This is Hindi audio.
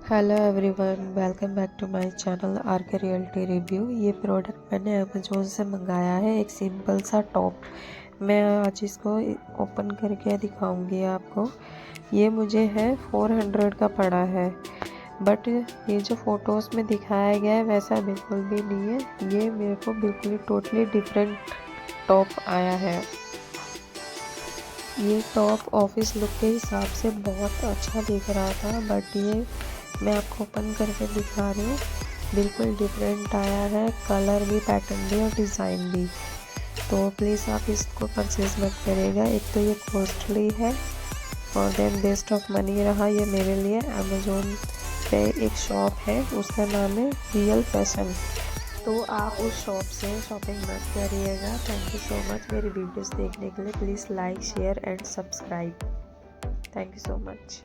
Hello everyone, welcome back to my channel R K realty review. ये प्रोडक्ट मैंने अमेज़ोन से मंगाया है, एक सिंपल सा टॉप। मैं आज इसको ओपन करके दिखाऊंगी आपको। ये मुझे है 400 का पड़ा है, बट ये जो फ़ोटोज़ में दिखाया गया है वैसा बिल्कुल भी नहीं है। ये मेरे को बिल्कुल ही टोटली डिफरेंट टॉप आया है। ये टॉप ऑफिस लुक के हिसाब से बहुत अच्छा दिख रहा था, बट ये मैं आपको ओपन करके दिखा रही हूँ, बिल्कुल डिफरेंट आया है। कलर भी, पैटर्न भी और डिज़ाइन भी। तो प्लीज़ आप इसको परचेज़ मत करिएगा। एक तो ये कॉस्टली है और देन वेस्ट ऑफ मनी रहा ये मेरे लिए। अमेज़ोन पे एक शॉप है, उसका नाम है रियल फैशन, तो आप उस शॉप से शॉपिंग मत करिएगा। थैंक यू सो मच मेरी वीडियोस देखने के लिए। Please like, share and subscribe. Thank you so much.